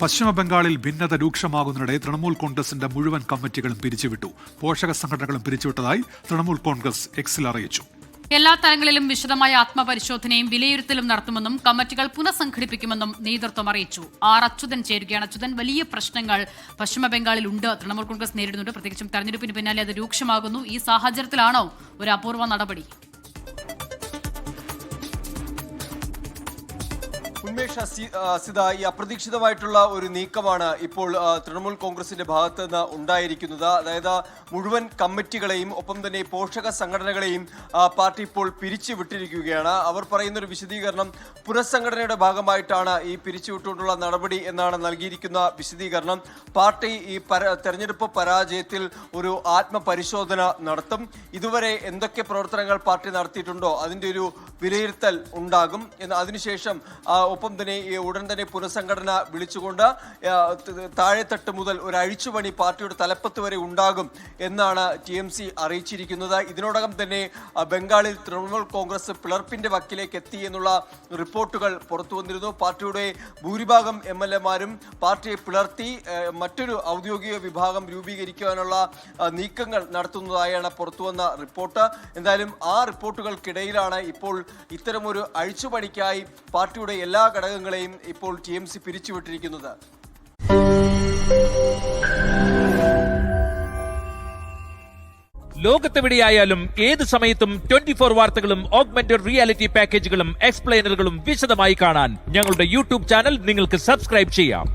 പശ്ചിമബംഗാളിൽ ഭിന്നത രൂക്ഷമാകുന്നതിനിടെ തൃണമൂൽ കോൺഗ്രസിന്റെ മുഴുവൻ കമ്മിറ്റികളും പിരിച്ചുവിട്ടു. പോഷക സംഘടനകളും പിരിച്ചുവിട്ടതായി തൃണമൂൽ കോൺഗ്രസ് എക്സിൽ അറിയിച്ചു. എല്ലാ തലങ്ങളിലും വിശദമായ ആത്മപരിശോധനയും വിലയിരുത്തലും നടത്തുമെന്നും കമ്മിറ്റികൾ പുനഃസംഘടിപ്പിക്കുമെന്നും നേതൃത്വം അറിയിച്ചു. ആർ അച്യുതൻ ചേരുകയാണ്. അച്യുതൻ, വലിയ പ്രശ്നങ്ങൾ പശ്ചിമബംഗാളിൽ ഉണ്ട്, തൃണമൂൽ കോൺഗ്രസ് നേരിടുന്നുണ്ട്. പ്രത്യേകിച്ചും തെരഞ്ഞെടുപ്പിന് പിന്നാലെ അത് രൂക്ഷമാകുന്നു. ഈ സാഹചര്യത്തിലാണോ ഒരു അപൂർവ നടപടി? ഉന്മേഷ സിത, ഈ അപ്രതീക്ഷിതമായിട്ടുള്ള ഒരു നീക്കമാണ് ഇപ്പോൾ തൃണമൂൽ കോൺഗ്രസിന്റെ ഭാഗത്ത് നിന്ന് ഉണ്ടായിരിക്കുന്നത്. അതായത് മുഴുവൻ കമ്മിറ്റികളെയും ഒപ്പം തന്നെ പോഷക സംഘടനകളെയും പാർട്ടി ഇപ്പോൾ പിരിച്ചുവിട്ടിരിക്കുകയാണ്. അവർ പറയുന്ന ഒരു വിശദീകരണം പുനഃസംഘടനയുടെ ഭാഗമായിട്ടാണ് ഈ പിരിച്ചുവിട്ടുകൊണ്ടുള്ള നടപടി എന്നാണ് നൽകിയിരിക്കുന്ന വിശദീകരണം. പാർട്ടി ഈ തെരഞ്ഞെടുപ്പ് പരാജയത്തിൽ ഒരു ആത്മപരിശോധന നടത്തും. ഇതുവരെ എന്തൊക്കെ പ്രവർത്തനങ്ങൾ പാർട്ടി നടത്തിയിട്ടുണ്ടോ അതിന്റെ ഒരു വിലയിരുത്തൽ ഉണ്ടാകും. അതിനുശേഷം ഒപ്പം തന്നെ ഉടൻ തന്നെ പുനഃസംഘടന വിളിച്ചുകൊണ്ട് താഴെത്തട്ട് മുതൽ ഒരു അഴിച്ചുപണി പാർട്ടിയുടെ തലപ്പത്ത് വരെ ഉണ്ടാകും എന്നാണ് TMC അറിയിച്ചിരിക്കുന്നത്. ഇതിനോടകം തന്നെ ബംഗാളിൽ തൃണമൂൽ കോൺഗ്രസ് പിളർപ്പിന്റെ വക്കിലേക്ക് എത്തി എന്നുള്ള റിപ്പോർട്ടുകൾ പുറത്തു വന്നിരുന്നു. പാർട്ടിയുടെ ഭൂരിഭാഗം MLA-മാരും പാർട്ടിയെ പിളർത്തി മറ്റൊരു ഔദ്യോഗിക വിഭാഗം രൂപീകരിക്കുവാനുള്ള നീക്കങ്ങൾ നടത്തുന്നതായാണ് പുറത്തുവന്ന റിപ്പോർട്ട്. എന്തായാലും ആ റിപ്പോർട്ടുകൾക്കിടയിലാണ് ഇപ്പോൾ ഇത്തരമൊരു അഴിച്ചുപണിക്കായി പാർട്ടിയുടെ എല്ലാ ഘടകങ്ങളെയും ഇപ്പോൾ TMC പിരിച്ചുവിട്ടിരിക്കുന്നത്. ലോകത്തെവിടെയായാലും ഏത് സമയത്തും 24 വാർത്തകളും ഓഗ്മെന്റഡ് റിയാലിറ്റി പാക്കേജുകളും എക്സ്പ്ലെയിനറുകളും വിശദമായി കാണാൻ ഞങ്ങളുടെ YouTube ചാനൽ നിങ്ങൾക്ക് സബ്സ്ക്രൈബ് ചെയ്യാം.